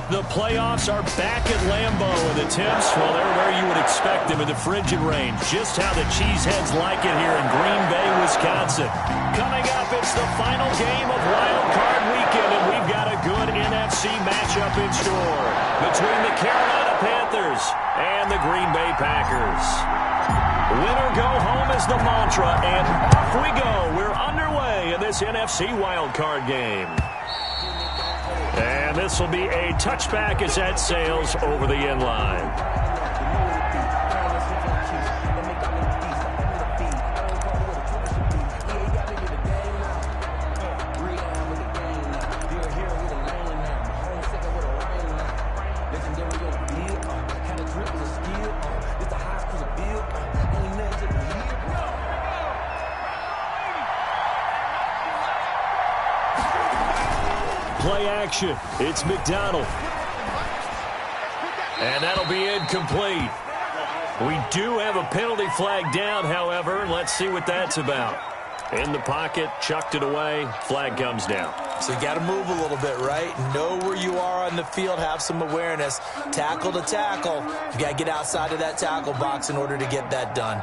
The playoffs are back at Lambeau, and the temps, well, they're where you would expect them in the frigid range. Just how the Cheeseheads like it here in Green Bay, Wisconsin. Coming up, it's the final game of Wild Card Weekend, and we've got a good NFC matchup in store between the Carolina Panthers and the Green Bay Packers. Win or go home is the mantra, and off we go. We're underway in this NFC Wild Card game. And this will be a touchback as that sails over the end line. Play action. It's McDonald. And that'll be incomplete. We do have a penalty flag down, however. Let's see what that's about. In the pocket, chucked it away. Flag comes down. So you got to move a little bit, right? Know where you are on the field. Have some awareness. Tackle to tackle. You got to get outside of that tackle box in order to get that done.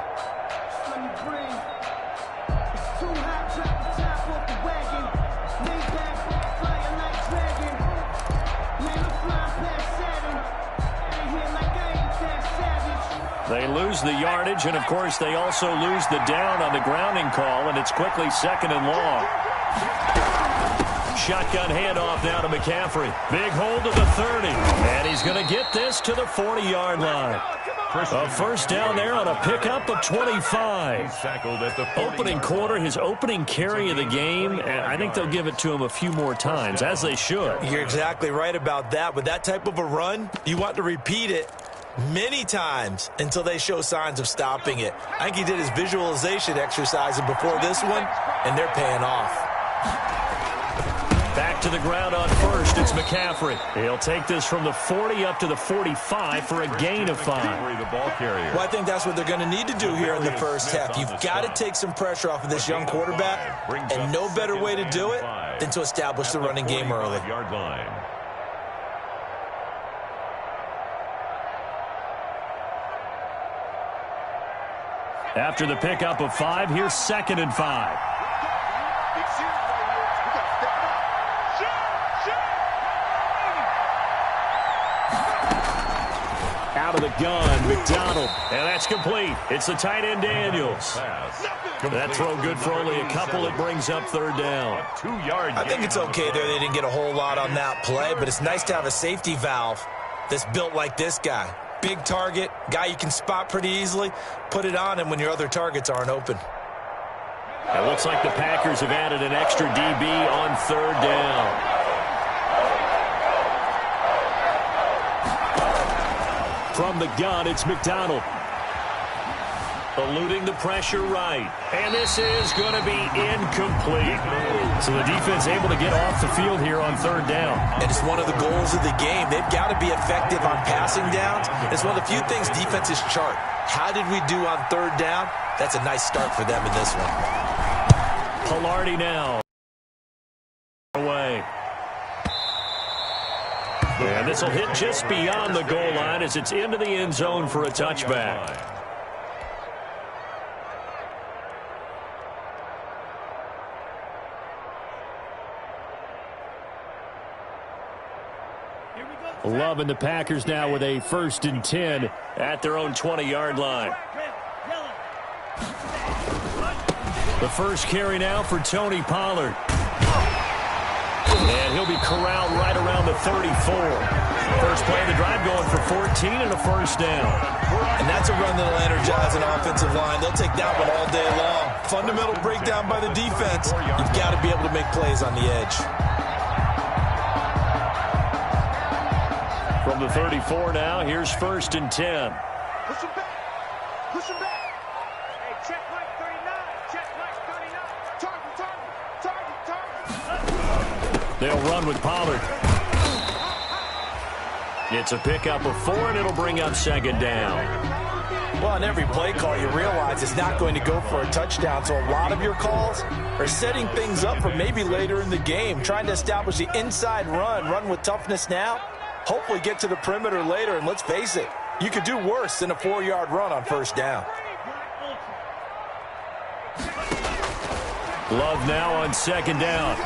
They lose the yardage, and, of course, they also lose the down on the grounding call, and it's quickly 2nd and long. Shotgun handoff now to McCaffrey. Big hold to the 30, and he's going to get this to the 40-yard line. A first down there on a pickup of 25. Opening quarter, his opening carry of the game, and I think they'll give it to him a few more times, as they should. You're exactly right about that. With that type of a run, you want to repeat it many times until they show signs of stopping it. I think he did his visualization exercise before this one, and they're paying off. Back to the ground on first. It's McCaffrey. He'll take this from the 40 up to the 45 for a gain of 5. Well, I think that's what they're going to need to do here in the first half. You've got to take some pressure off of this young quarterback, and no better way to do it than to establish the running game early. After the pickup of 5, here's 2nd and 5. Out of the gun, McDonald. And that's complete. It's the tight end, Daniels. That throw good for only a couple. It brings up 3rd down. I think it's okay there. They didn't get a whole lot on that play, but it's nice to have a safety valve that's built like this guy. Big target, guy you can spot pretty easily. Put it on him when your other targets aren't open. It looks like the Packers have added an extra DB on 3rd down. From the gun, it's McDonald. Eluding the pressure right. And this is going to be incomplete. So the defense able to get off the field here on 3rd down. And it's one of the goals of the game. They've got to be effective on passing downs. It's one of the few things defenses chart. How did we do on 3rd down? That's a nice start for them in this one. Pilardi now. Away. And this will hit just beyond the goal line as it's into the end zone for a touchback. Loving the Packers now with a 1st and 10 at their own 20-yard line. The first carry now for Tony Pollard. And he'll be corralled right around the 34. First play of the drive going for 14 and a first down. And that's a run that'll energize an offensive line. They'll take that one all day long. Fundamental breakdown by the defense. You've got to be able to make plays on the edge. From the 34 now, here's 1st and 10. Push him back. Push him back. Hey, check right 39. Check right 39. Target. They'll run with Pollard. It's a pickup of 4, and it'll bring up 2nd down. Well, on every play call, you realize it's not going to go for a touchdown, so a lot of your calls are setting things up for maybe later in the game, trying to establish the inside run with toughness now, hopefully get to the perimeter later, and let's face it, you could do worse than a 4-yard run on first down. Love now on second down.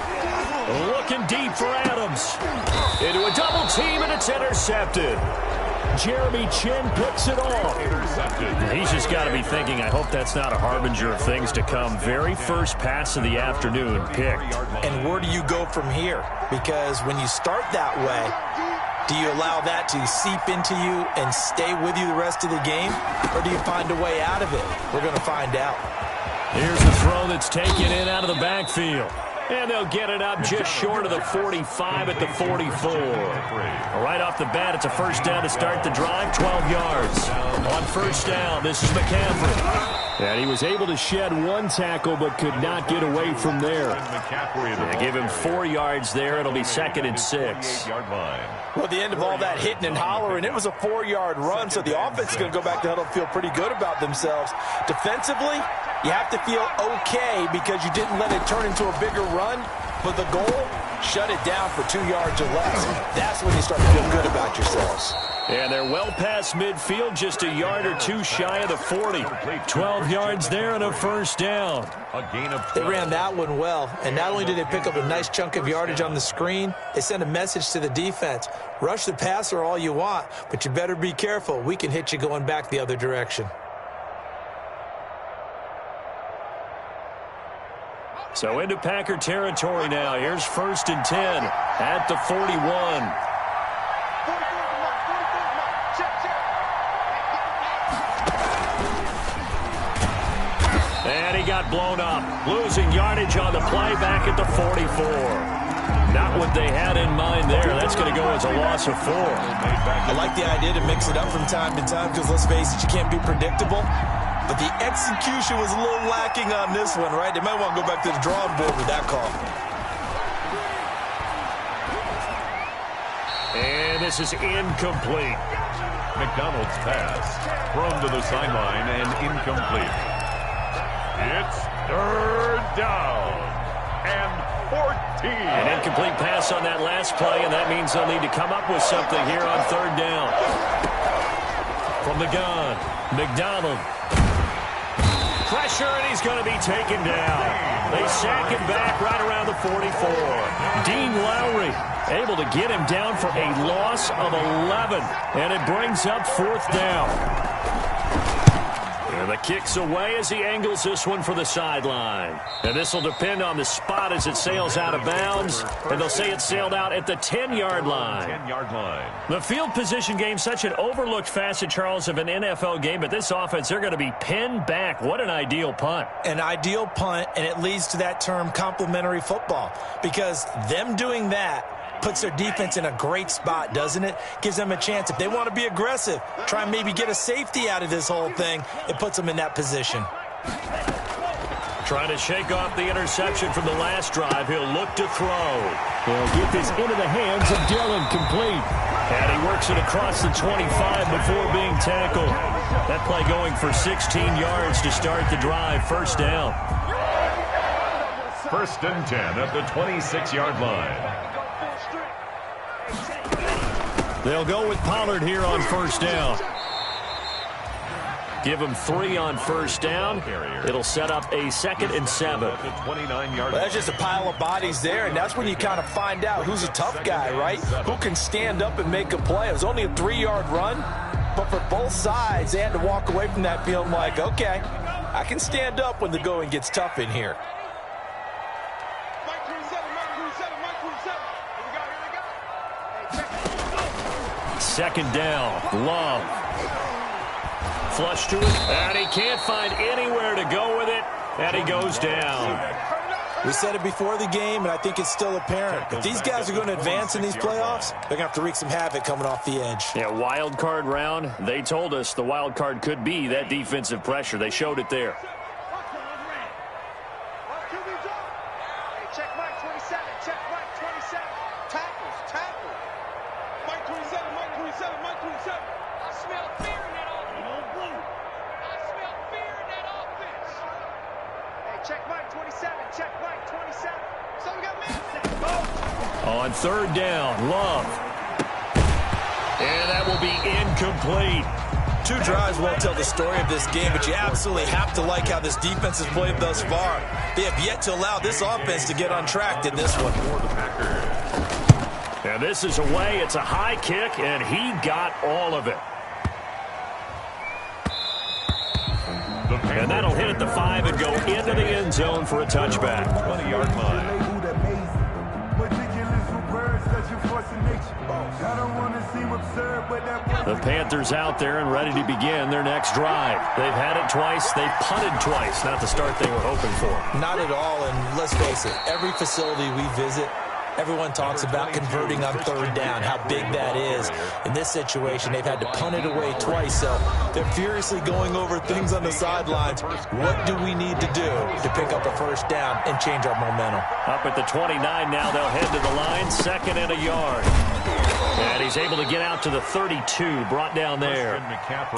Looking deep for Adams. Into a double team, and it's intercepted. Jeremy Chin picks it off. He's just got to be thinking, I hope that's not a harbinger of things to come. Very first pass of the afternoon picked. And where do you go from here? Because when you start that way, do you allow that to seep into you and stay with you the rest of the game? Or do you find a way out of it? We're going to find out. Here's the throw that's taken in out of the backfield. And they'll get it up just short of the 45 at the 44. Right off the bat, it's a first down to start the drive, 12 yards. On first down, this is McCaffrey. And he was able to shed one tackle but could not get away from there. They give him 4 yards there. It'll be 2nd and 6. Well, at the end of all that hitting and hollering, it was a 4-yard run, so the offense is going to go back to huddle and feel pretty good about themselves. Defensively, you have to feel okay because you didn't let it turn into a bigger run, but the goal, shut it down for 2 yards or less. That's when you start to feel good about yourselves. And they're well past midfield, just a yard or two shy of the 40. 12 yards there and a first down. They ran that one well, and not only did they pick up a nice chunk of yardage on the screen, they sent a message to the defense. Rush the passer all you want, but you better be careful. We can hit you going back the other direction. So into Packer territory now. Here's 1st and 10 at the 41. And he got blown up, losing yardage on the play back at the 44. Not what they had in mind there. That's going to go as a loss of 4. I like the idea to mix it up from time to time because, let's face it, you can't be predictable. But the execution was a little lacking on this one, right? They might want to go back to the drawing board with that call. And this is incomplete. McDonald's pass thrown to the sideline and incomplete. It's 3rd down and 14. An incomplete pass on that last play, and that means they'll need to come up with something here on 3rd down. From the gun, McDonald. Pressure, and he's going to be taken down. They sack him back right around the 44. Dean Lowry able to get him down for a loss of 11. And it brings up 4th down. And the kick's away as he angles this one for the sideline. And this will depend on the spot as it sails out of bounds. And they'll say it sailed out at the 10-yard line. 10-yard line. The field position game, such an overlooked facet, Charles, of an NFL game. But this offense, they're going to be pinned back. What an ideal punt. An ideal punt, and it leads to that term complementary football. Because them doing that puts their defense in a great spot, doesn't it? Gives them a chance. If they want to be aggressive, try and maybe get a safety out of this whole thing, it puts them in that position. Trying to shake off the interception from the last drive. He'll look to throw. He'll get this into the hands of Dillon, complete. And he works it across the 25 before being tackled. That play going for 16 yards to start the drive. First down. 1st and 10 at the 26-yard line. They'll go with Pollard here on first down. Give him 3 on first down. It'll set up a 2nd and 7. Well, that's just a pile of bodies there, and that's when you kind of find out who's a tough guy, right? Who can stand up and make a play. It was only a 3-yard run, but for both sides, they had to walk away from that feeling like, okay, I can stand up when the going gets tough in here. Second down, Love. Flush to it, and he can't find anywhere to go with it, and he goes down. We said it before the game, and I think it's still apparent. If these guys are going to advance in these playoffs, they're going to have to wreak some havoc coming off the edge. Yeah, wild card round. They told us the wild card could be that defensive pressure. They showed it there. Check Mike 27, check Mike 27. Tackles, tackle. Mike 27, Mike 27, Mike 27. I smell fear in that offense. I smell fear in that offense. Hey, check Mike 27, check Mike 27. So we got man. On 3rd down, Love. And that will be incomplete. 2 drives won't tell the story of this game, but you absolutely have to like how this defense has played thus far. They have yet to allow this offense to get untracked in this one. And this is away. It's a high kick, and he got all of it. And that'll hit at the 5 and go into the end zone for a touchback. 20-yard line. The Panthers out there and ready to begin their next drive. They've had it twice. They've punted twice. Not the start they were hoping for. Not at all, and let's face it, every facility we visit, everyone talks about converting on 3rd down, how big that is. In this situation, they've had to punt it away twice, so they're furiously going over things on the sidelines. What do we need to do to pick up a 1st down and change our momentum? Up at the 29 now, they'll head to the line, 2nd and a yard. And he's able to get out to the 32, brought down there.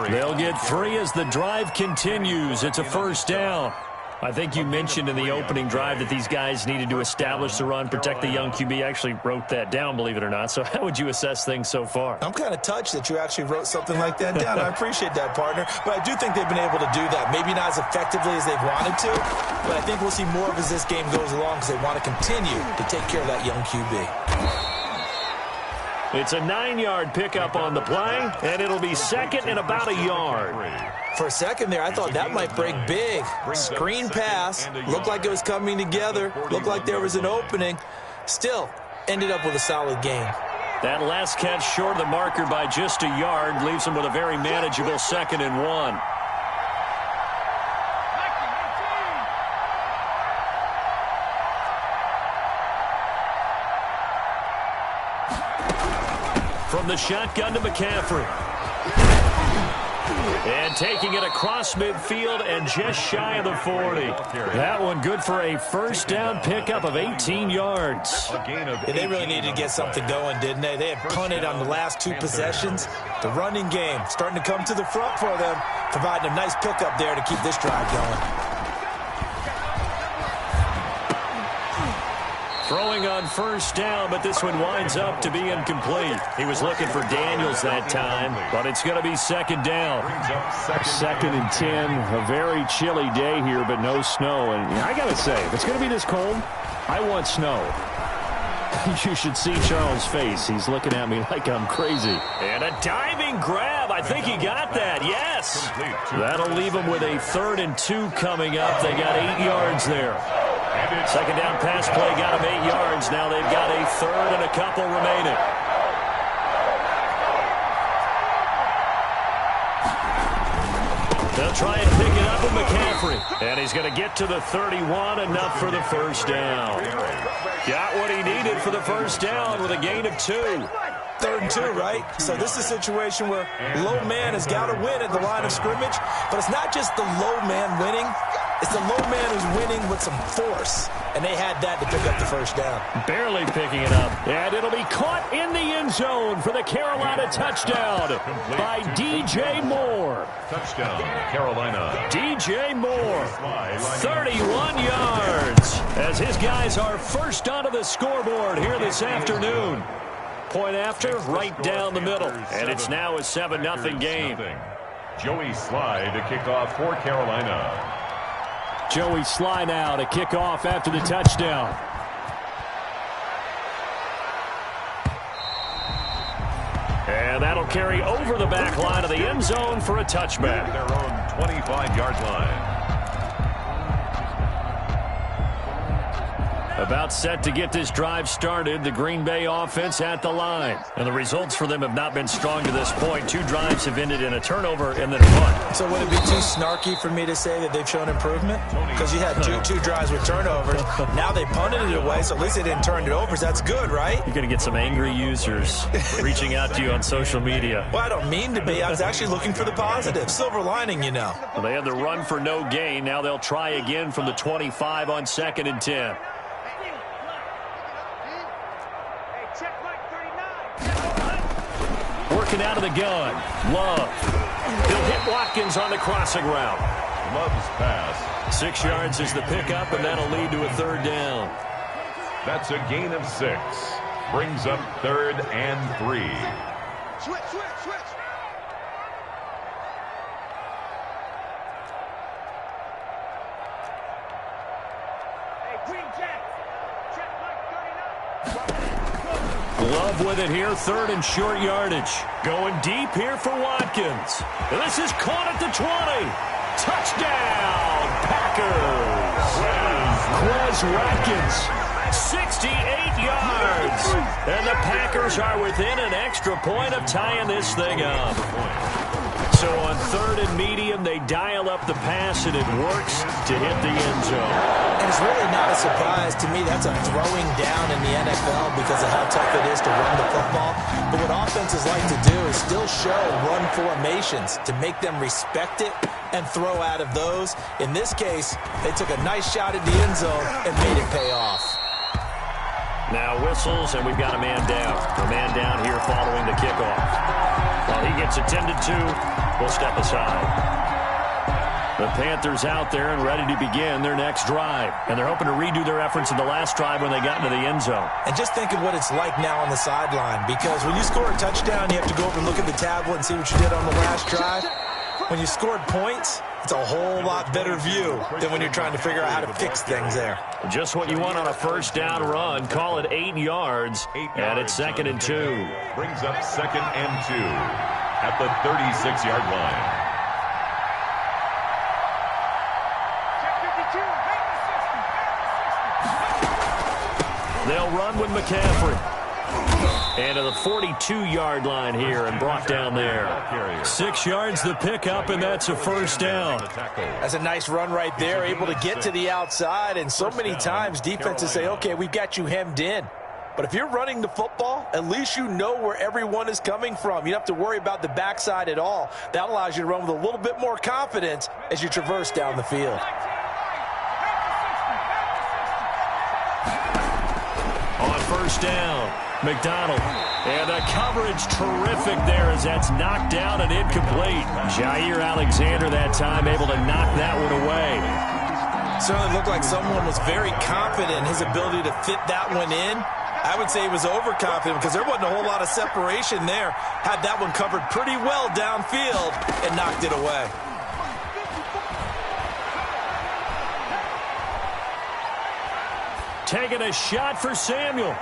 They'll get 3 as the drive continues. It's a 1st down. I think you mentioned in the opening drive that these guys needed to establish the run, protect the young QB. Actually wrote that down, believe it or not. So how would you assess things so far? I'm kind of touched that you actually wrote something like that down. I appreciate that, partner. But I do think they've been able to do that. Maybe not as effectively as they've wanted to, but I think we'll see more of as this game goes along because they want to continue to take care of that young QB. It's a 9-yard pickup on the play, and it'll be 2nd and about a yard. For a second there, I thought that might break big. Screen pass. Looked like it was coming together. Looked like there was an opening. Still, ended up with a solid gain. That last catch short of the marker by just a yard leaves them with a very manageable 2nd and 1. From the shotgun to McCaffrey. And taking it across midfield and just shy of the 40. That one good for a 1st down pickup of 18 yards. Yeah, they really needed to get something going, didn't they? They had punted on the last 2 possessions. The running game starting to come to the front for them, providing a nice pickup there to keep this drive going. Throwing on 1st down, but this one winds up to be incomplete. He was looking for Daniels that time, but it's going to be 2nd down. 2nd and 10, a very chilly day here, but no snow. And I got to say, if it's going to be this cold, I want snow. You should see Charles' face. He's looking at me like I'm crazy. And a diving grab. I think he got that. Yes. That'll leave him with a 3rd and 2 coming up. They got 8 yards there. 2nd down pass play got them 8 yards. Now they've got a 3rd and a couple remaining. They'll try and pick it up with McCaffrey. And he's going to get to the 31, enough for the 1st down. Got what he needed for the 1st down with a gain of 2. 3rd and 2, right? So this is a situation where low man has got to win at the line of scrimmage, but it's not just the low man winning. It's the low man who's winning with some force, and they had that to pick up the 1st down. Barely picking it up, and it'll be caught in the end zone for the Carolina touchdown by DJ Moore. Touchdown, Carolina. DJ Moore, 31 yards, as his guys are first onto the scoreboard here this afternoon. Point after, right down the middle, and it's now a 7-0 game. Joey Sly to kick off for Carolina. Joey Sly now to kick off after the touchdown. And that'll carry over the back line of the end zone for a touchback. Their own 25-yard line. About set to get this drive started, the Green Bay offense at the line. And the results for them have not been strong to this point. 2 drives have ended in a turnover and then a punt. So would it be too snarky for me to say that they've shown improvement? Because you had two drives with turnovers. Now they punted it away, so at least they didn't turn it over. So that's good, right? You're going to get some angry users reaching out to you on social media. Well, I don't mean to be. I was actually looking for the positive. Silver lining, you know. Well, they had the run for no gain. Now they'll try again from the 25 on 2nd and 10. Working out of the gun. Love. He'll hit Watkins on the crossing route. Love's pass. 6 yards is the pickup, and that'll lead to a 3rd down. That's a gain of 6. Brings up 3rd and 3. Switch, switch, switch. Hey, Green Jack. Check Mike 39. Love with it here, third and short yardage. Going deep here for Watkins. This is caught at the 20. Touchdown, Packers. Quez Watkins. 68 yards. And the Packers are within an extra point of tying this thing up. So on third and medium, they dial up the pass, and it works to hit the end zone. And it's really not a surprise to me. That's a throwing down in the NFL because of how tough it is to run the football. But what offenses like to do is still show run formations to make them respect it and throw out of those. In this case, they took a nice shot at the end zone and made it pay off. Now whistles, and we've got a man down. A man down here following the kickoff. While he gets attended to, we'll step aside. The Panthers out there and ready to begin their next drive. And they're hoping to redo their efforts in the last drive when they got into the end zone. And just think of what it's like now on the sideline. Because when you score a touchdown, you have to go over and look at the tablet and see what you did on the last drive. When you scored points, it's a whole lot better view than when you're trying to figure out how to fix things there. Just what you want on a first down run. Call it 8 yards, and it's 2nd and 2. Brings up 2nd and 2 at the 36-yard line. They'll run with McCaffrey. And to the 42-yard line here and brought down there. 6 yards the pickup, and that's a first down. That's a nice run right there, able to get to the outside. And so many times defenses say, okay, we've got you hemmed in. But if you're running the football, at least you know where everyone is coming from. You don't have to worry about the backside at all. That allows you to run with a little bit more confidence as you traverse down the field. On first down, McDonald. And the coverage terrific there as that's knocked down and incomplete. Jair Alexander that time able to knock that one away. Certainly looked like someone was very confident in his ability to fit that one in. I would say he was overconfident because there wasn't a whole lot of separation there. Had that one covered pretty well downfield and knocked it away. Taking a shot for Samuel.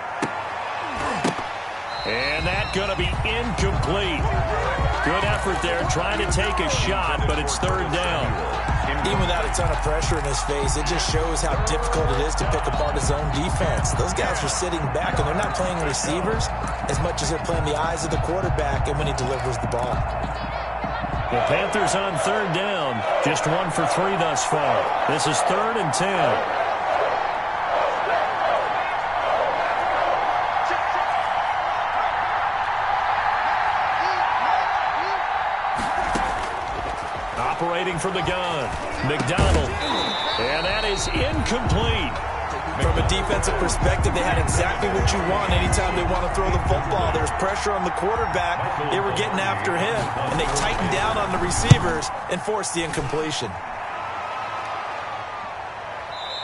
And that's going to be incomplete. Good effort there trying to take a shot, but it's third down. Even without a ton of pressure in his face, it just shows how difficult it is to pick apart his own defense. Those guys are sitting back, and they're not playing receivers as much as they're playing the eyes of the quarterback and when he delivers the ball. The Panthers on third down. Just 1 for 3 thus far. This is 3rd and 10. Operating from the gun, McDonald, and that is incomplete. From a defensive perspective, they had exactly what you want anytime they want to throw the football. There's pressure on the quarterback. They were getting after him, and they tightened down on the receivers and forced the incompletion.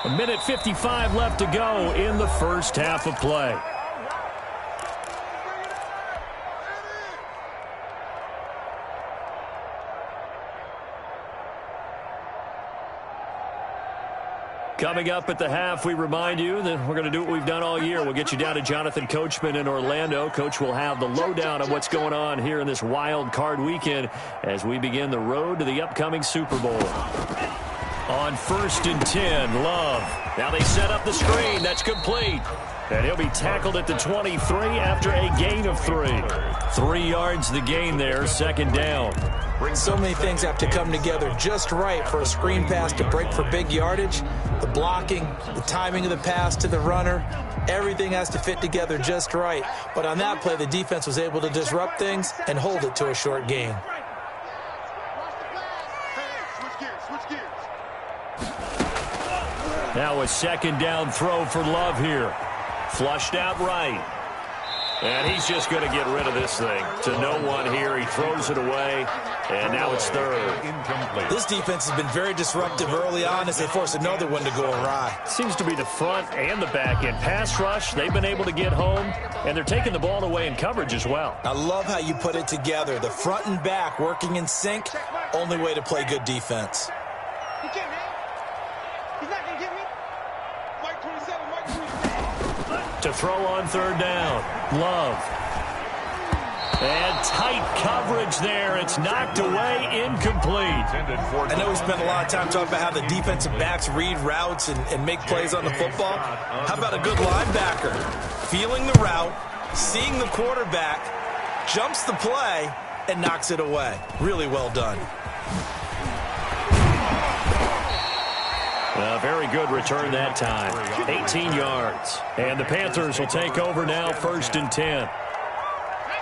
1:55 left to go in the first half of play. Coming up at the half, we remind you that we're going to do what we've done all year. We'll get you down to Jonathan Coachman in Orlando. Coach will have the lowdown on what's going on here in this wild card weekend as we begin the road to the upcoming Super Bowl. On 1st and 10, Love. Now they set up the screen. That's complete. And he'll be tackled at the 23 after a gain of 3. 3 yards the gain there, 2nd down. So many things have to come together just right for a screen pass to break for big yardage. The blocking, the timing of the pass to the runner, everything has to fit together just right. But on that play, the defense was able to disrupt things and hold it to a short gain. Now a 2nd down throw for Love here. Flushed out right. And he's just going to get rid of this thing. To no one here. He throws it away. And now it's third. Incomplete. This defense has been very disruptive early on as they force another one to go awry. Seems to be the front and the back end. Pass rush, they've been able to get home, and they're taking the ball away in coverage as well. I love how you put it together. The front and back working in sync. Only way to play good defense. He can't hang. He's not going to get me. Mike 27, Mike 27. To throw on third down. Love. And tight coverage there. It's knocked away, incomplete. I know we spent a lot of time talking about how the defensive backs read routes and make plays on the football. How about a good linebacker? Feeling the route, seeing the quarterback, jumps the play, and knocks it away. Really well done. Very good return that time. 18 yards. And the Panthers will take over now, 1st and 10.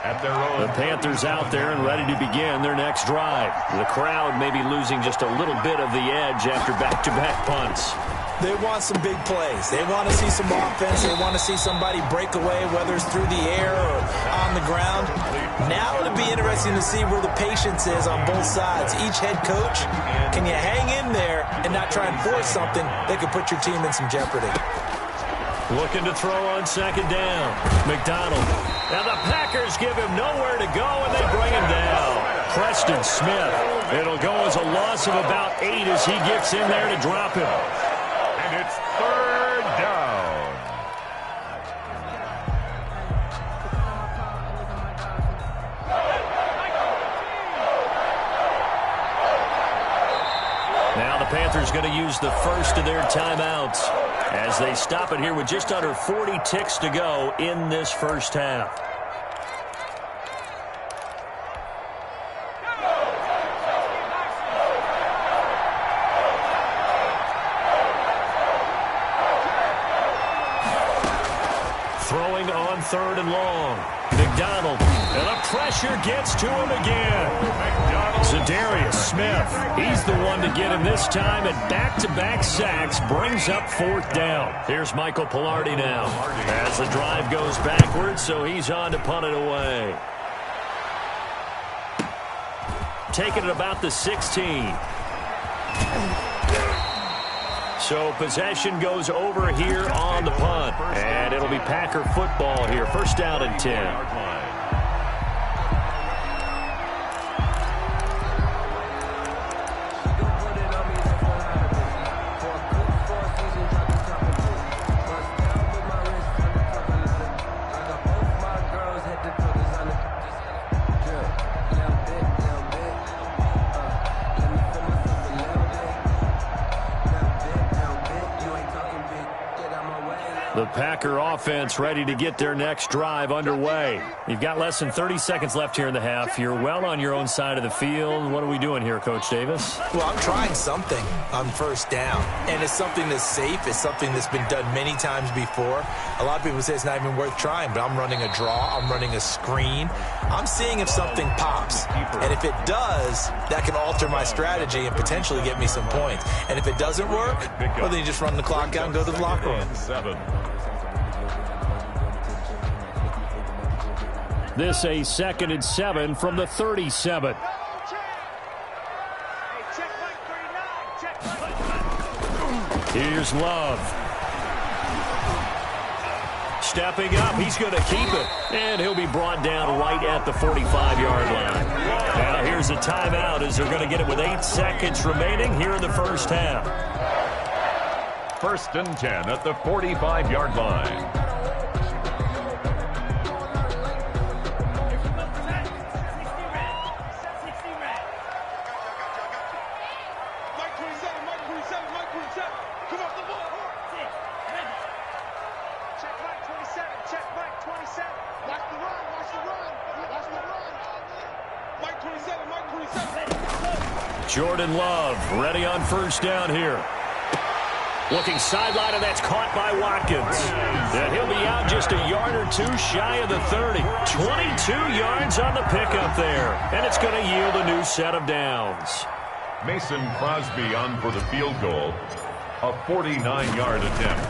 At their own. The Panthers out there and ready to begin their next drive. The crowd may be losing just a little bit of the edge after back-to-back punts. They want some big plays. They want to see some offense. They want to see somebody break away, whether it's through the air or on the ground. Now it'll be interesting to see where the patience is on both sides. Each head coach, can you hang in there and not try and force something that could put your team in some jeopardy? Looking to throw on 2nd down. McDonald. Now the Packers give him nowhere to go, and they bring him down. Preston Smith. It'll go as a loss of about 8 as he gets in there to drop him. And it's 3rd down. Now the Panthers going to use the first of their timeouts as they stop it here with just under 40 ticks to go in this first half. Throwing on 3rd and long. McDonald, and the pressure gets to him again. Zadarius Smith, he's the one to get him this time, and back-to-back sacks brings up 4th down. Here's Michael Pilardi now as the drive goes backwards, so he's on to punt it away. Taking it about the 16. So possession goes over here on the punt, and it'll be Packer football here. 1st down and 10. The Packer offense ready to get their next drive underway. You've got less than 30 seconds left here in the half. You're well on your own side of the field. What are we doing here, Coach Davis? Well, I'm trying something on 1st down, and it's something that's safe. It's something that's been done many times before. A lot of people say it's not even worth trying, but I'm running a draw. I'm running a screen. I'm seeing if something pops, and if it does, that can alter my strategy and potentially get me some points. And if it doesn't work, well, then you just run the clock out and go to the locker room. This a 2nd and 7 from the 37. Here's Love. Stepping up, he's going to keep it. And he'll be brought down right at the 45-yard line. Now here's a timeout as they're going to get it with 8 seconds remaining here in the first half. 1st and 10 at the 45-yard line. Jordan Love ready on 1st down here. Looking sideline, and that's caught by Watkins. And he'll be out just a yard or two shy of the 30. 22 yards on the pickup there. And it's going to yield a new set of downs. Mason Crosby on for the field goal. A 49-yard attempt.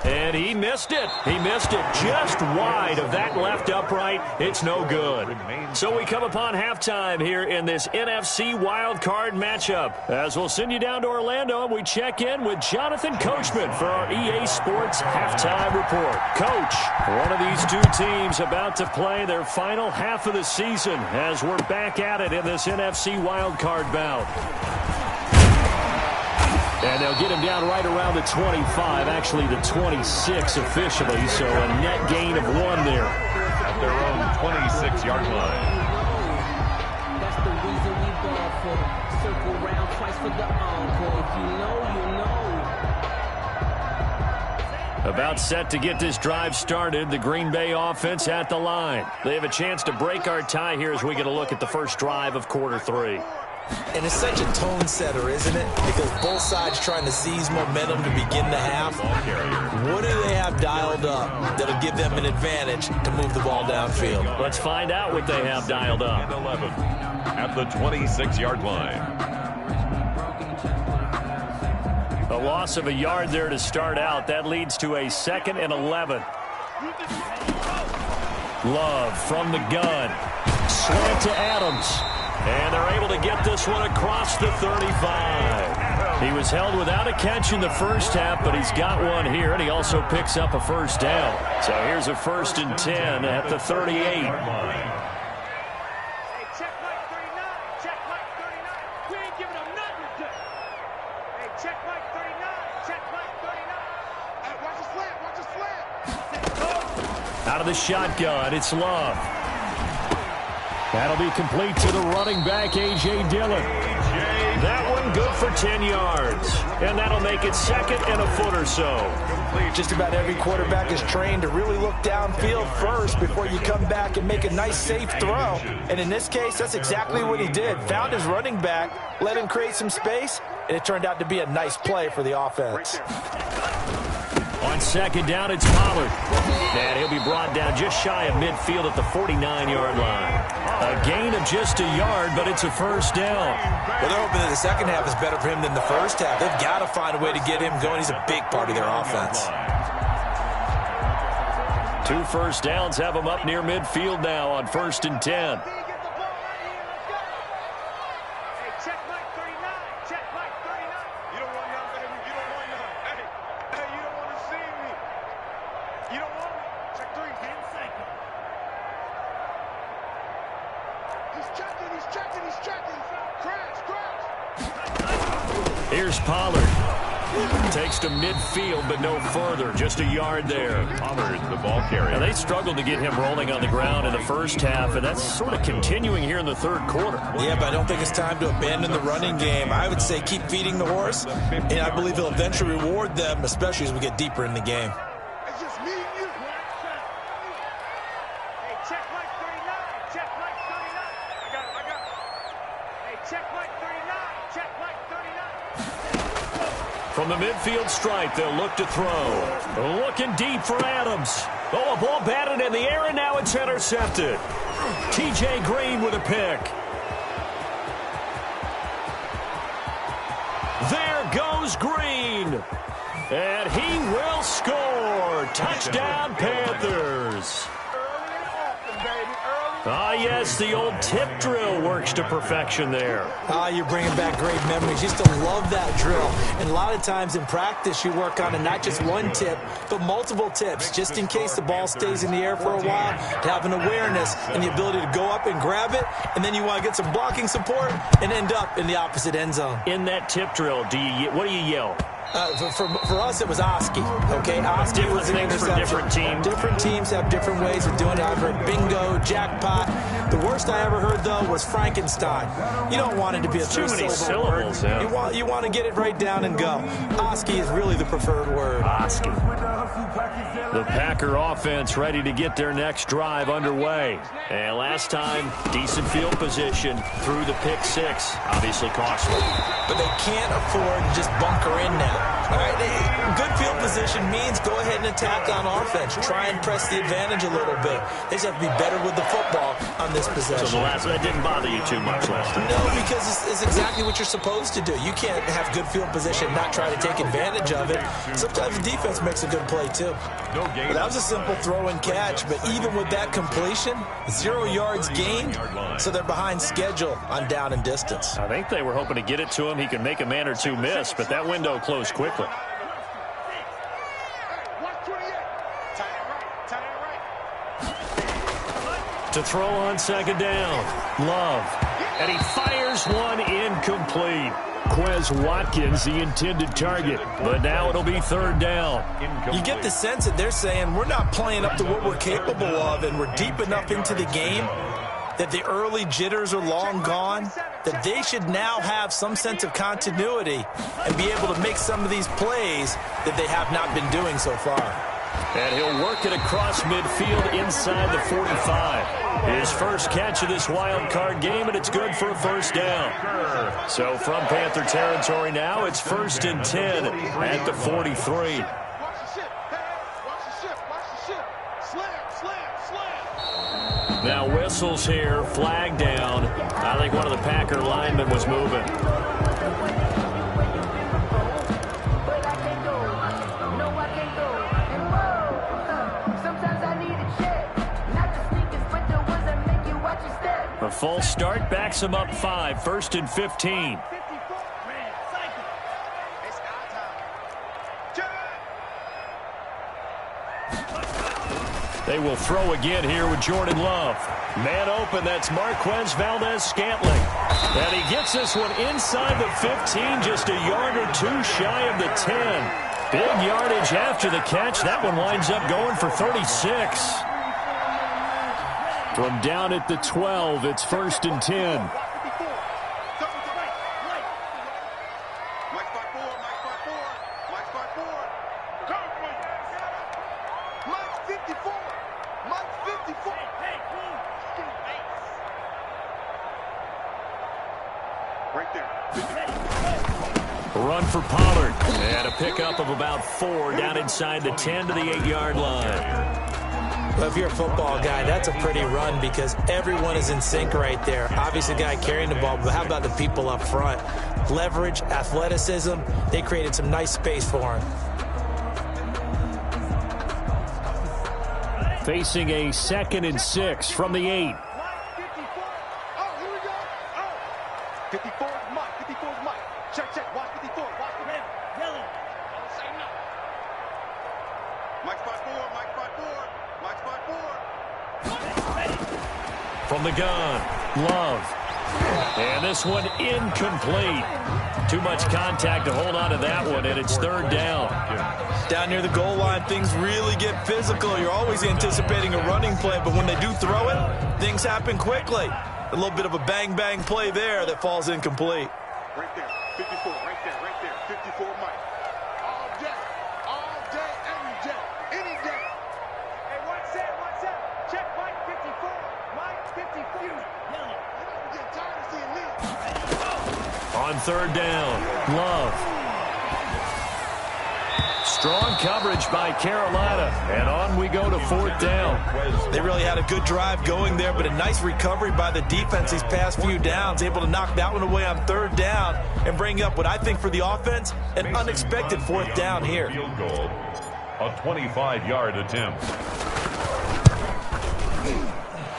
And he missed it. He missed it just wide of that left upright. It's no good. So we come upon halftime here in this NFC wildcard matchup. As we'll send you down to Orlando, and we check in with Jonathan Coachman for our EA Sports Halftime Report. Coach, one of these two teams about to play their final half of the season as we're back at it in this NFC wildcard bout. And they'll get him down right around the 25, actually the 26 officially, so a net gain of 1 there. At their own 26-yard line. That's the reason we ball for. Circle round twice for the encore. If you know, you know. About set to get this drive started, the Green Bay offense at the line. They have a chance to break our tie here as we get a look at the first drive of quarter 3. And it's such a tone setter, isn't it? Because both sides trying to seize momentum to begin the half. What do they have dialed up that'll give them an advantage to move the ball downfield? Let's find out what they have dialed up. 11 at the 26-yard line. A loss of a yard there to start out. That leads to a 2nd and 11. Love from the gun. Slant to Adams. And they're able to get this one across the 35. He was held without a catch in the first half, but he's got one here, and he also picks up a first down. So here's a 1st and 10 at the 38. Hey, check Mike 39. Check Mike 39. We ain't giving them nothing to do. Hey, check Mike 39. Check Mike 39. Hey, watch the slant. Watch the slant. Out of the shotgun, it's Love. That'll be complete to the running back, A.J. Dillon. That one good for 10 yards. And that'll make it 2nd and a foot or so. Just about every quarterback is trained to really look downfield first before you come back and make a nice, safe throw. And in this case, that's exactly what he did. Found his running back, let him create some space, and it turned out to be a nice play for the offense. On 2nd down, it's Pollard. And he'll be brought down just shy of midfield at the 49-yard line. A gain of just a yard, but it's a first down. Well, they're hoping that the second half is better for him than the first half. They've got to find a way to get him going. He's a big part of their offense. 2 first downs have him up near midfield now on 1st and 10. Here's Pollard. Takes to midfield, but no further. Just a yard there. Pollard, the ball carrier. Now, they struggled to get him rolling on the ground in the first half, and that's sort of continuing here in the 3rd quarter. Yeah, but I don't think it's time to abandon the running game. I would say keep feeding the horse, and I believe he'll eventually reward them, especially as we get deeper in the game. It's just me and you. Hey, check Mike 39. Check Mike 39. I got it. Hey, check Mike 39. Check Mike 39. From the midfield stripe, they'll look to throw. Looking deep for Adams. Oh, a ball batted in the air, and now it's intercepted. T.J. Green with a pick. There goes Green. And he will score. Touchdown, Panthers. Ah, yes, the old tip drill works to perfection there. Ah, you're bringing back great memories. Used to love that drill. And a lot of times in practice, you work on it, not just one tip, but multiple tips, just in case the ball stays in the air for a while, to have an awareness and the ability to go up and grab it, and then you want to get some blocking support and end up in the opposite end zone. In that tip drill, what do you yell? For us, it was Oski. Okay, Oski was an interception. For different teams. Different teams have different ways of doing it. I've heard bingo, jackpot. The worst I ever heard, though, was Frankenstein. You don't want it to be a too many syllables. Yeah. You want to get it right down and go. Oski is really the preferred word. Oski. The Packer offense ready to get their next drive underway. And last time, decent field position through the pick 6. Obviously costly. But they can't afford to just bunker in now. All right, good field position means go ahead and attack on offense. Try and press the advantage a little bit. They just have to be better with the football on this possession. So that didn't bother you too much last time? No, because it's exactly what you're supposed to do. You can't have good field position and not try to take advantage of it. Sometimes the defense makes a good play, too. But that was a simple throw and catch, but even with that completion, 0 yards gained, so they're behind schedule on down and distance. I think they were hoping to get it to him. He could make a man or two miss, but that window closed quickly. To throw on second down, Love, and he fires one incomplete. Quez Watkins, the intended target, but now it'll be third down. You get the sense that they're saying we're not playing up to what we're capable of, and we're deep enough into the game that the early jitters are long gone, that they should now have some sense of continuity and be able to make some of these plays that they have not been doing so far. And he'll work it across midfield inside the 45. His first catch of this wild card game, and it's good for a first down. So from Panther territory now, it's 1st and 10 at the 43. Now whistles here, flag down. I think one of the Packer linemen was moving. A false start backs him up 5, 1st and 15. They will throw again here with Jordan Love. Man open, that's Marquez Valdez-Scantling. And he gets this one inside the 15, just a yard or two shy of the 10. Big yardage after the catch. That one winds up going for 36. From down at the 12, it's 1st and 10. Run for Pollard. And a pickup of about 4 down inside the 10 to the 8-yard line. Well, if you're a football guy, that's a pretty run because everyone is in sync right there. Obviously, the guy carrying the ball, but how about the people up front? Leverage, athleticism, they created some nice space for him. Facing a 2nd and 6 from the 8. 54 is Mike. 54 is Mike. Check. Watch 54. Watch the man. Yellow. Don't say no. Mike spot 4. Mike spot 4. Mike spot 4. From the gun, Love. And this one incomplete. Too much contact to hold on to that one, and it's 3rd down. Down near the goal line, things really get physical. You're always anticipating a running play, but when they do throw it, things happen quickly. A little bit of a bang-bang play there that falls incomplete. Right there. 54. Right there. 54 Mike. All day, every day. Any day. Hey, what's that? Check Mike 54. Mike 54. Yellow. I'm getting tired of seeing this. On 3rd down, Love. Strong coverage by Carolina, and on we go to 4th down. They really had a good drive going there, but a nice recovery by the defense these past few downs, able to knock that one away on 3rd down and bring up what I think for the offense, an unexpected 4th down here. Field goal, a 25-yard attempt.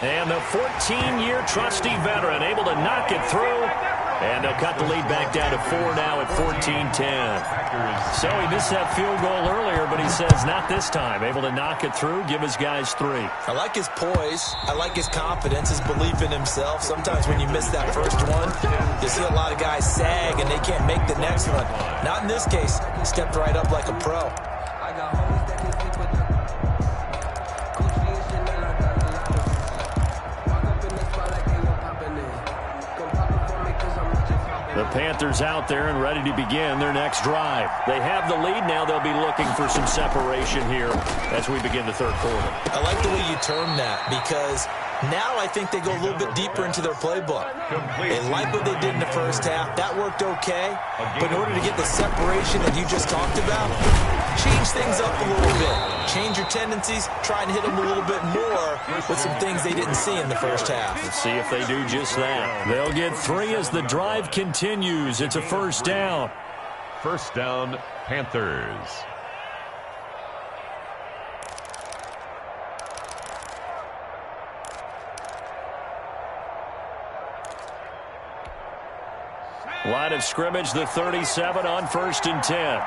And the 14-year trusty veteran able to knock it through. And they'll cut the lead back down to 4 now at 14-10. So he missed that field goal earlier, but he says not this time. Able to knock it through, give his guys 3. I like his poise. I like his confidence, his belief in himself. Sometimes when you miss that first one, you see a lot of guys sag and they can't make the next one. Not in this case. He stepped right up like a pro. I got homies that can sleep with the Gucci and Chanel, I got a lot of walk up in the spot like ain't no poppin' in. Come pop it for me cause I'm rich and poppin'. The Panthers out there and ready to begin their next drive. They have the lead now. They'll be looking for some separation here as we begin the 3rd quarter. I like the way you term that because now I think they go a little bit deeper into their playbook. They like what they did in the first half. That worked okay. But in order to get the separation that you just talked about, change things up a little bit. Change your tendencies, try and hit them a little bit more with some things they didn't see in the first half. Let's see if they do just that. They'll get 3 as the drive continues. It's a first down. First down, Panthers. Line of scrimmage, the 37 on 1st and 10.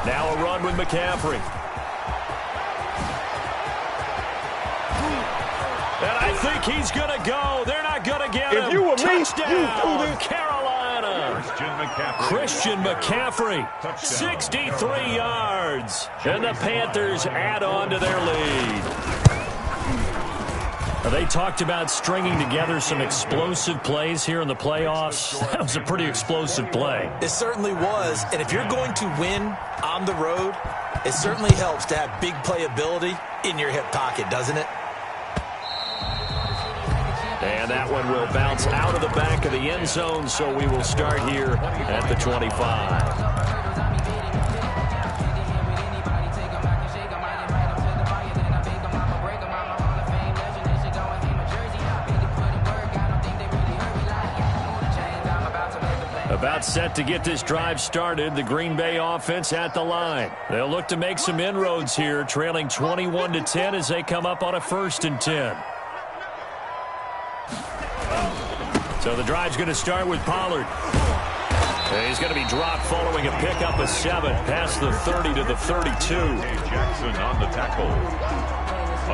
Now a run with McCaffrey. And I think he's going to go. They're not going to get him. If you were me, Touchdown, you do this. Carolina. Christian McCaffrey, 63 yards. And the Panthers add on to their lead. They talked about stringing together some explosive plays here in the playoffs. That was a pretty explosive play. It certainly was. And if you're going to win on the road, it certainly helps to have big playability in your hip pocket, doesn't it? And that one will bounce out of the back of the end zone, so we will start here at the 25. About set to get this drive started, the Green Bay offense at the line. They'll look to make some inroads here, trailing 21-10 as they come up on a 1st and 10. So the drive's going to start with Pollard. And he's going to be dropped following a pickup of 7 past the 30 to the 32. Jackson on the tackle.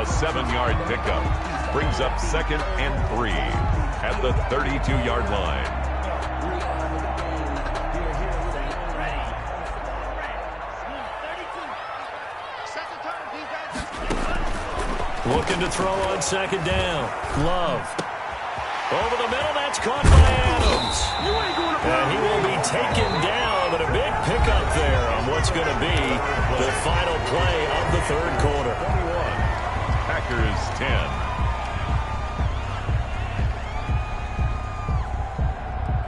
A 7-yard pickup brings up 2nd and 3 at the 32-yard line. Looking to throw on 2nd down. Love. Over the middle, that's caught by Adams. And he will be taken down, but a big pickup there on what's going to be the final play of the 3rd quarter. 21. Packers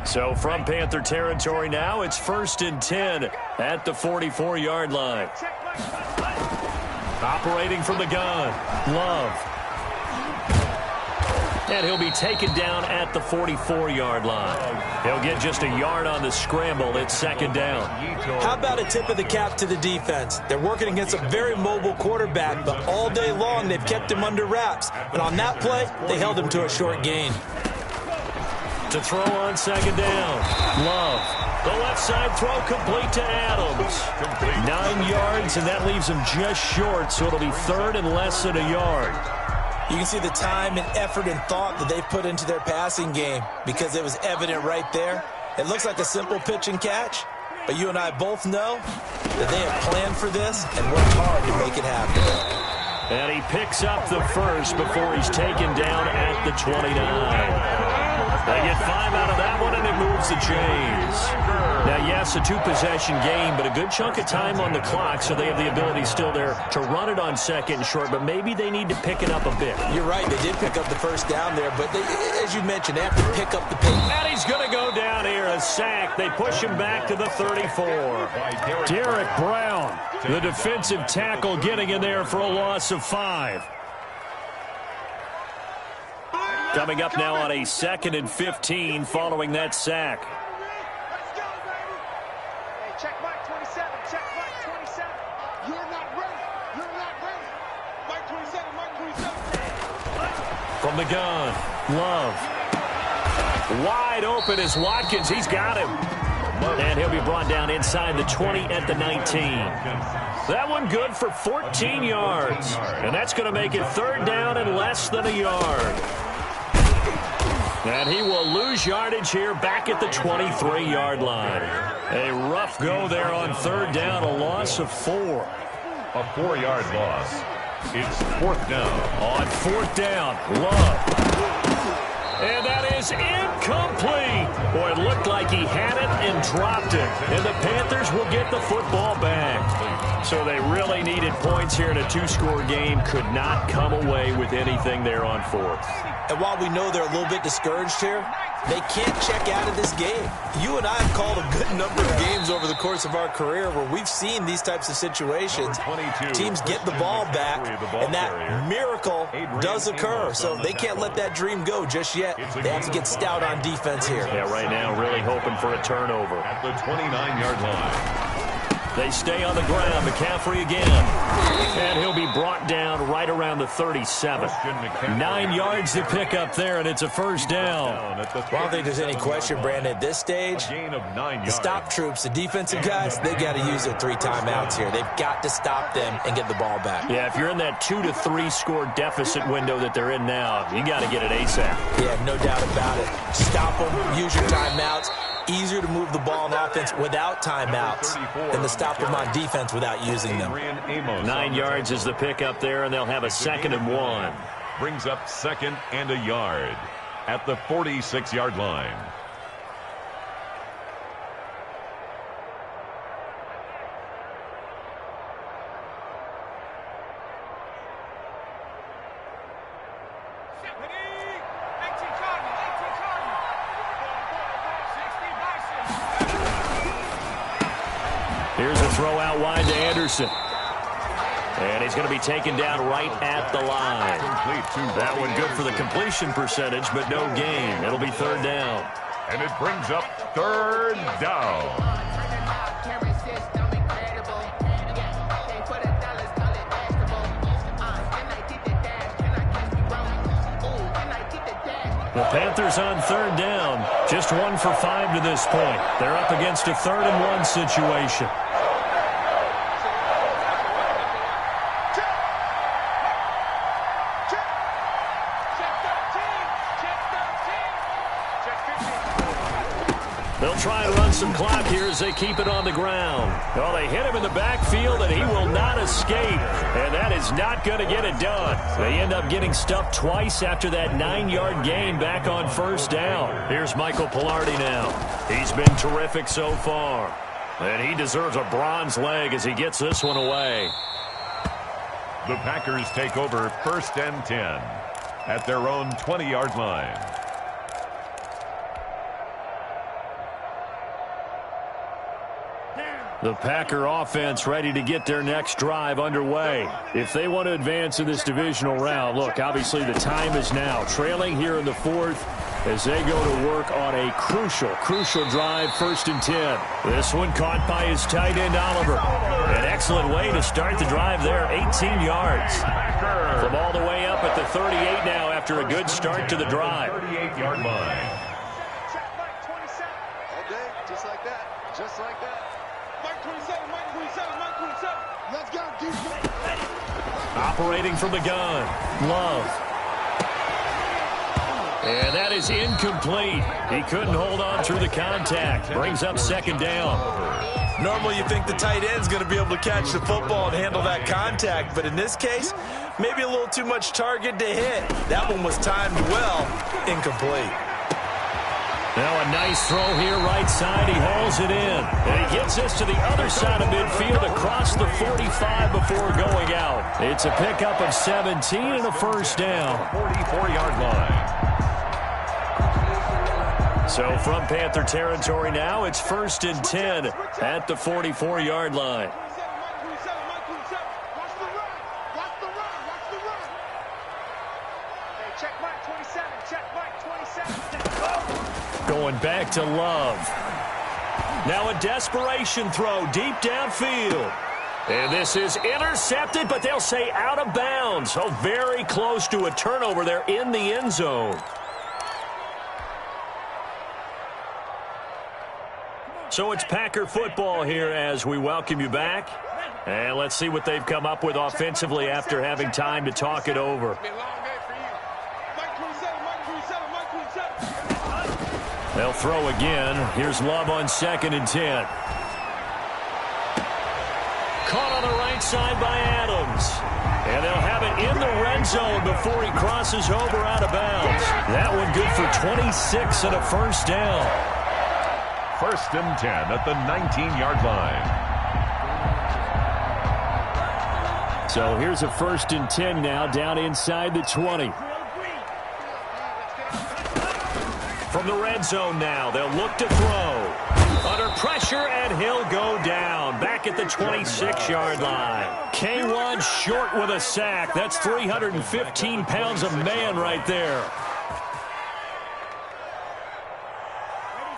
10. So from Panther territory now, it's 1st and 10 at the 44-yard line. Operating from the gun, Love. And he'll be taken down at the 44-yard line. He'll get just a yard on the scramble. It's 2nd down. How about a tip of the cap to the defense? They're working against a very mobile quarterback, but all day long they've kept him under wraps. But on that play, they held him to a short gain. To throw on 2nd down, Love. The left side throw complete to Adams. 9 yards, and that leaves him just short, so it'll be 3rd and less than a yard. You can see the time and effort and thought that they've put into their passing game because it was evident right there. It looks like a simple pitch and catch, but you and I both know that they have planned for this and worked hard to make it happen. And he picks up the first before he's taken down at the 29. They get 5 out of that one, and it moves the chains. Now, yes, a 2-possession game, but a good chunk of time on the clock, so they have the ability still there to run it on 2nd and short, but maybe they need to pick it up a bit. You're right. They did pick up the first down there, but they, as you mentioned, they have to pick up the pace. And he's going to go down here, a sack. They push him back to the 34. Derek Brown, the defensive tackle, getting in there for a loss of 5. Coming up now on a 2nd and 15 following that sack. Let's go, baby. Hey, check Mike 27. Check Mike 27. You're not ready. You're not ready. Mike 27. Mike 27. From the gun, Love. Wide open is Watkins. He's got him. And he'll be brought down inside the 20 at the 19. That one good for 14 yards. And that's going to make it 3rd down and less than a yard. And he will lose yardage here back at the 23-yard line. A rough go there on 3rd down, a loss of 4. A 4-yard loss. It's 4th down. On 4th down, Love. And that is incomplete. Boy, it looked like he had it and dropped it. And the Panthers will get the football back. So they really needed points here in a 2-score game. Could not come away with anything there on 4th. And while we know they're a little bit discouraged here, They can't check out of this game. You and I have called a good number of games over the course of our career where we've seen these types of situations. Teams get the ball back, and that miracle does occur. So they can't let that dream go just yet. They have to get stout on defense here. Yeah, right now really hoping for a turnover. At the 29-yard line. They stay on the ground. McCaffrey again. And he'll be brought down right around the 37. 9 yards to pick up there, and it's a first down. Well, I don't think there's any question, Brandon, at this stage, the stop troops, the defensive guys, they got to use their 3 timeouts here. They've got to stop them and get the ball back. Yeah, if you're in that 2 to 3 score deficit window that they're in now, you got to get it ASAP. Yeah, no doubt about it. Stop them, use your timeouts. Easier to move the ball on offense without timeouts than to stop them on defense without using them. 9 yards is the pickup there, and they'll have a 2nd and 1. Brings up 2nd and a yard at the 46-yard line. Here's a throw out wide to Anderson. And he's going to be taken down right at the line. That one good for the completion percentage, but no gain. It'll be 3rd down. And it brings up 3rd down. The Panthers on 3rd down. Just 1 for 5 to this point. They're up against a 3rd and 1 situation. They'll try and run some clock here as they keep it on the ground. Well, they hit him in the backfield, and he will not escape. And that is not going to get it done. They end up getting stuffed twice after that 9-yard gain back on 1st down. Here's Michael Pilardi now. He's been terrific so far. And he deserves a bronze leg as he gets this one away. The Packers take over 1st and 10 at their own 20-yard line. The Packer offense ready to get their next drive underway. If they want to advance in this divisional round, look, obviously the time is now. Trailing here in the 4th as they go to work on a crucial drive, 1st and 10. This one caught by his tight end, Oliver. An excellent way to start the drive there, 18 yards. From all the way up at the 38 now after a good start to the drive. 38-yard line. All day, just like that, just like that. Mike 27, Mike 27, Mike 27. Let's go, defense. Operating from the gun, Love. And that is incomplete. He couldn't hold on through the contact. Brings up 2nd down. Normally you think the tight end's going to be able to catch the football and handle that contact, but in this case, maybe a little too much target to hit. That one was timed well, incomplete. Now a nice throw here right side. He hauls it in. And he gets this to the other side of midfield across the 45 before going out. It's a pickup of 17 and a 1st down. 44-yard line. So from Panther territory now, it's 1st and 10 at the 44-yard line. Going back to Love. Now a desperation throw deep downfield. And this is intercepted, but they'll say out of bounds. So very close to a turnover there in the end zone. So it's Packer football here as we welcome you back. And let's see what they've come up with offensively after having time to talk it over. They'll throw again. Here's Love on 2nd and 10. Caught on the right side by Adams. And they'll have it in the red zone before he crosses over out of bounds. That one good for 26 and a 1st down. 1st and 10 at the 19-yard line. So here's a 1st and 10 now down inside the 20. From the red zone now. They'll look to throw. Under pressure, and he'll go down. Back at the 26-yard line. K1 short with a sack. That's 315 pounds of man right there.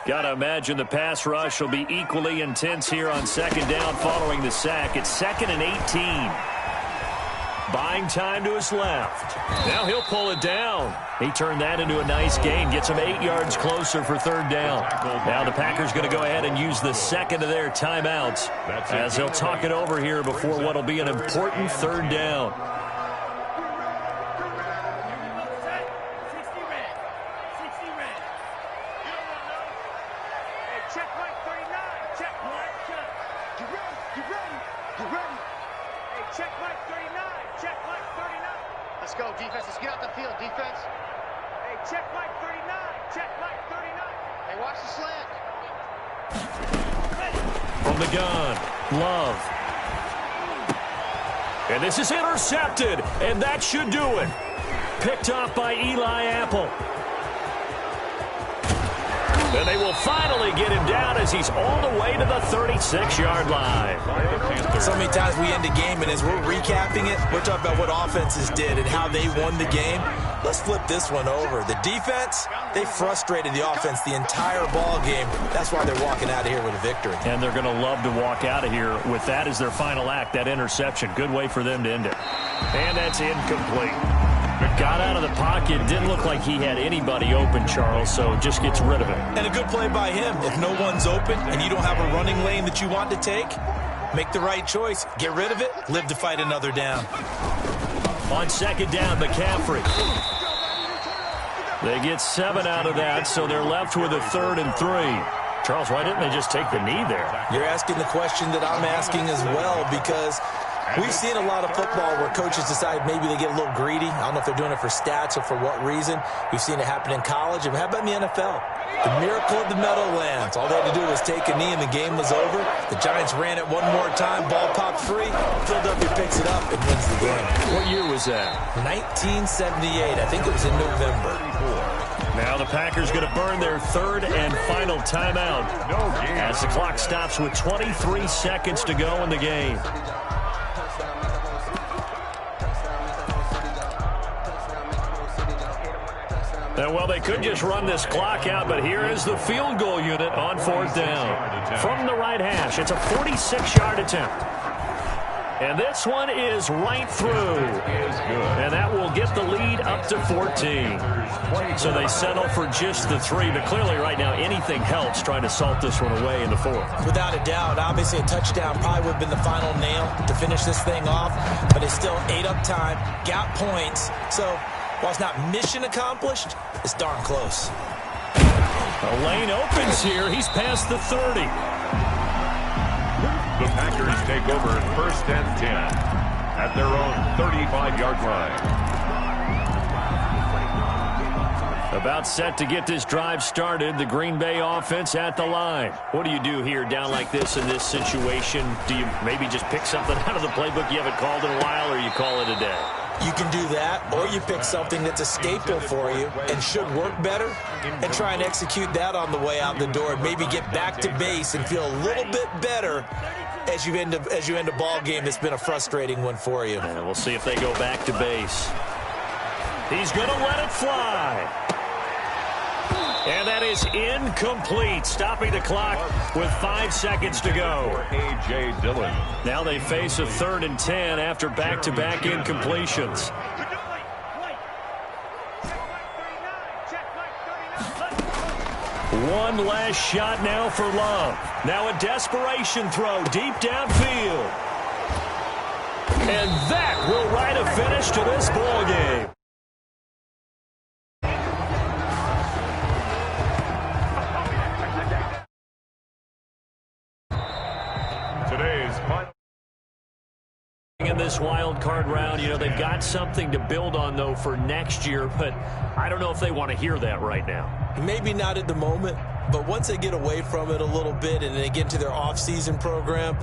Got to imagine the pass rush will be equally intense here on second down following the sack. It's 2nd and 18. Buying time to his left. Now he'll pull it down. He turned that into a nice gain. Gets him 8 yards closer for third down. Now the Packers going to go ahead and use the second of their timeouts as they'll talk it over here before what will be an important third down. Let's go, defense. Let's get out the field, defense. Hey, check Mike 39. Check Mike 39. Hey, watch the slant. From the gun, Love. And this is intercepted, and that should do it. Picked off by Eli Apple. And they will finally get him down as he's all the way to the 36-yard line. So many times we end a game, and as we're recapping it, we're talking about what offenses did and how they won the game. Let's flip this one over. The defense, they frustrated the offense the entire ball game. That's why they're walking out of here with a victory. And they're going to love to walk out of here with that as their final act, that interception. Good way for them to end it. And that's incomplete. Got out of the pocket. Didn't look like he had anybody open, Charles, so just gets rid of it. And a good play by him. If no one's open and you don't have a running lane that you want to take, make the right choice. Get rid of it. Live to fight another down. On second down, McCaffrey. They get 7 out of that, so they're left with a 3rd and 3. Charles, why didn't they just take the knee there? You're asking the question that I'm asking as well, because we've seen a lot of football where coaches decide maybe they get a little greedy. I don't know if they're doing it for stats or for what reason. We've seen it happen in college. And how about in the NFL? The miracle of the Meadowlands. All they had to do was take a knee and the game was over. The Giants ran it one more time. Ball popped free. Philadelphia picks it up and wins the game. What year was that? 1978. I think it was in November. Now the Packers going to burn their 3rd and final timeout as the clock stops with 23 seconds to go in the game. Well, they could just run this clock out, but here is the field goal unit on 4th down. From the right hash, it's a 46-yard attempt. And this one is right through. And that will get the lead up to 14. So they settle for just the 3, but clearly right now anything helps trying to salt this one away in the 4th. Without a doubt, obviously a touchdown probably would have been the final nail to finish this thing off, but it's still ate up time, got points. So while it's not mission accomplished, it's darn close. The lane opens here. He's past the 30. The Packers take over 1st and 10 at their own 35-yard line. About set to get this drive started. The Green Bay offense at the line. What do you do here down like this in this situation? Do you maybe just pick something out of the playbook you haven't called in a while, or you call it a day? You can do that, or you pick something that's a staple for you and should work better and try and execute that on the way out the door and maybe get back to base and feel a little bit better as you end a ball game that's been a frustrating one for you. And we'll see if they go back to base. He's going to let it fly. And that is incomplete, stopping the clock with 5 seconds to go. A.J. Dillon. Now they face a 3rd and 10 after back-to-back incompletions. One last shot now for Love. Now a desperation throw deep downfield. And that will write a finish to this ball game. In this wild card round, you know, they've got something to build on, though, for next year, but I don't know if they want to hear that right now. Maybe not at the moment, but once they get away from it a little bit and they get into their off-season program,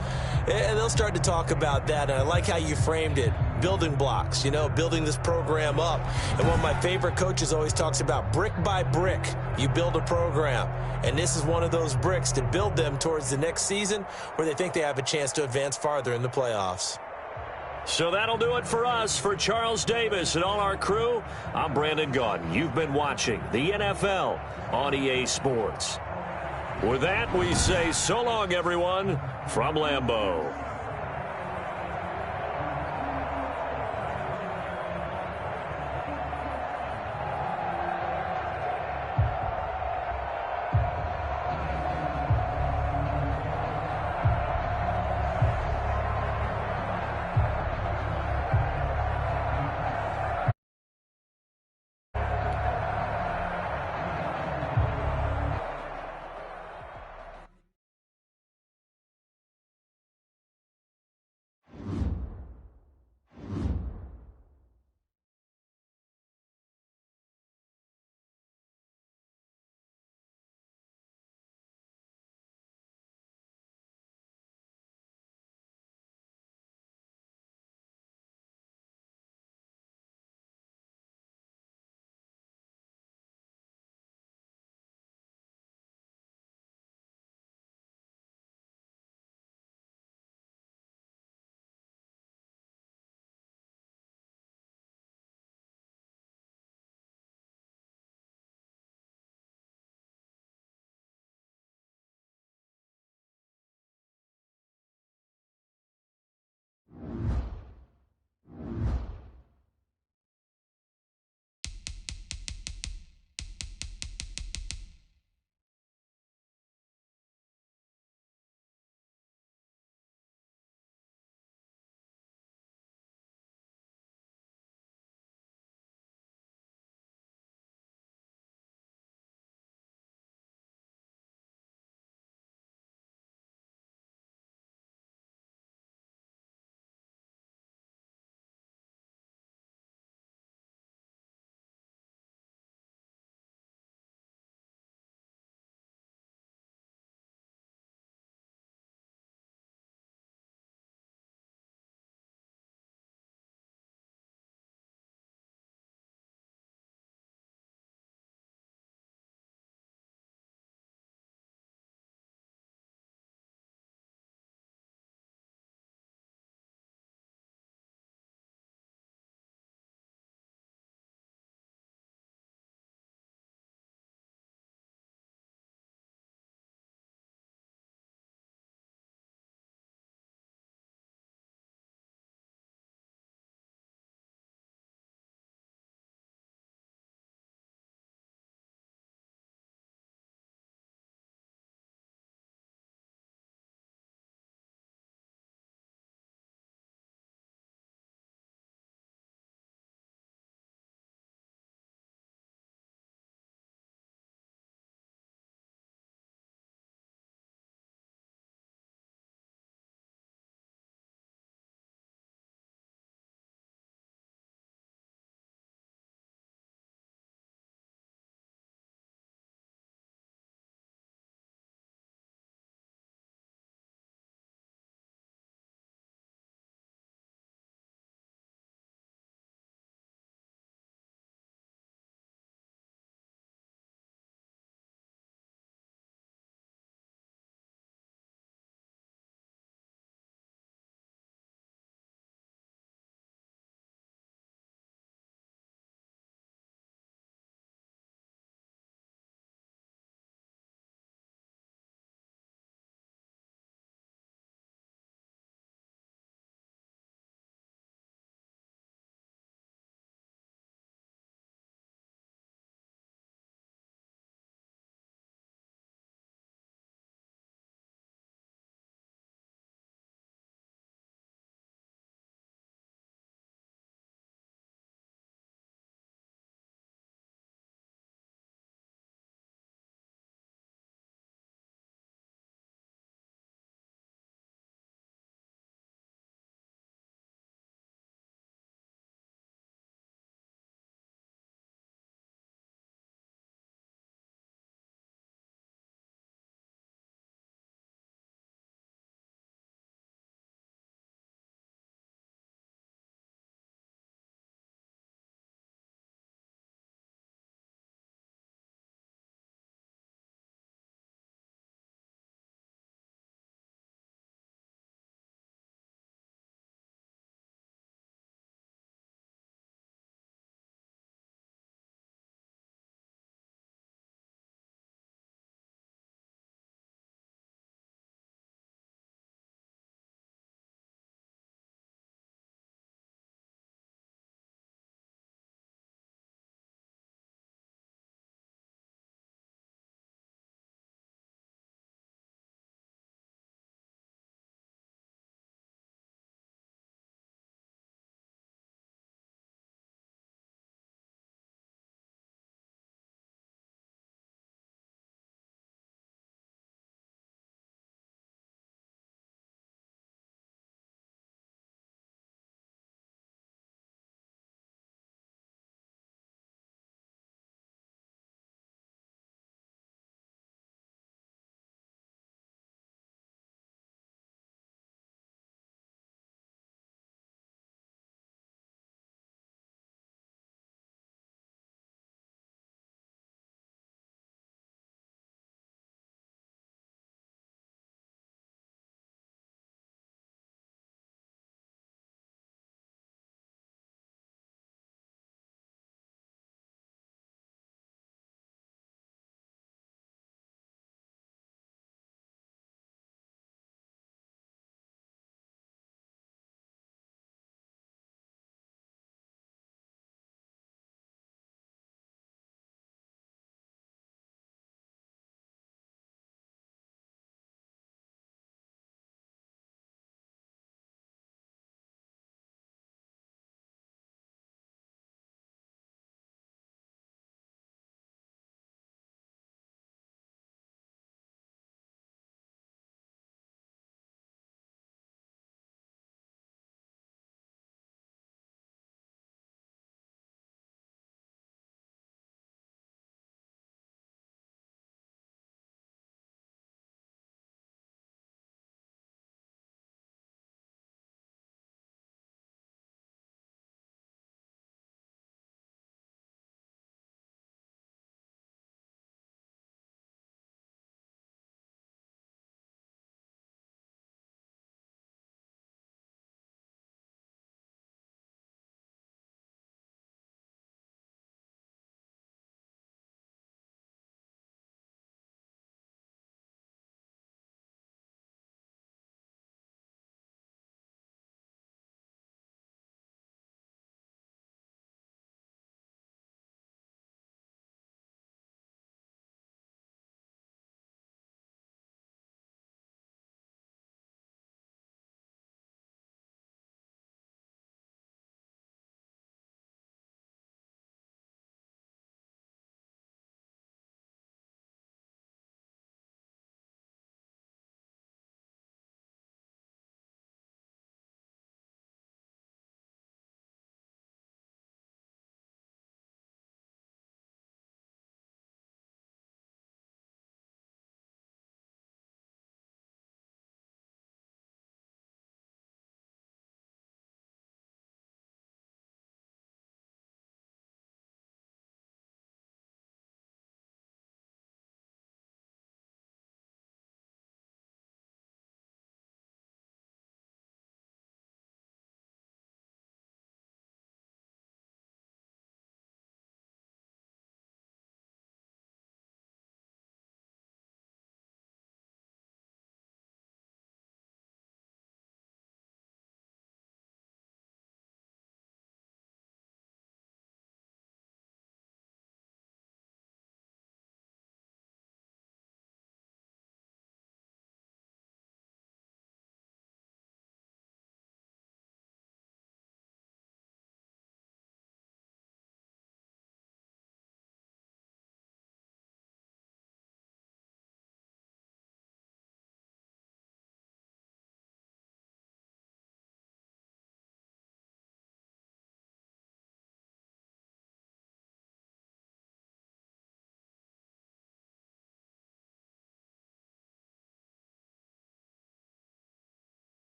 and they'll start to talk about that. And I like how you framed it. building blocks, you know, building this program up. And one of my favorite coaches always talks about brick by brick, you build a program. And this is one of those bricks to build them towards the next season where they think they have a chance to advance farther in the playoffs. So that'll do it for us. For Charles Davis and all our crew, I'm Brandon Gaudin. You've been watching the NFL on EA Sports. With that, we say so long, everyone, from Lambeau.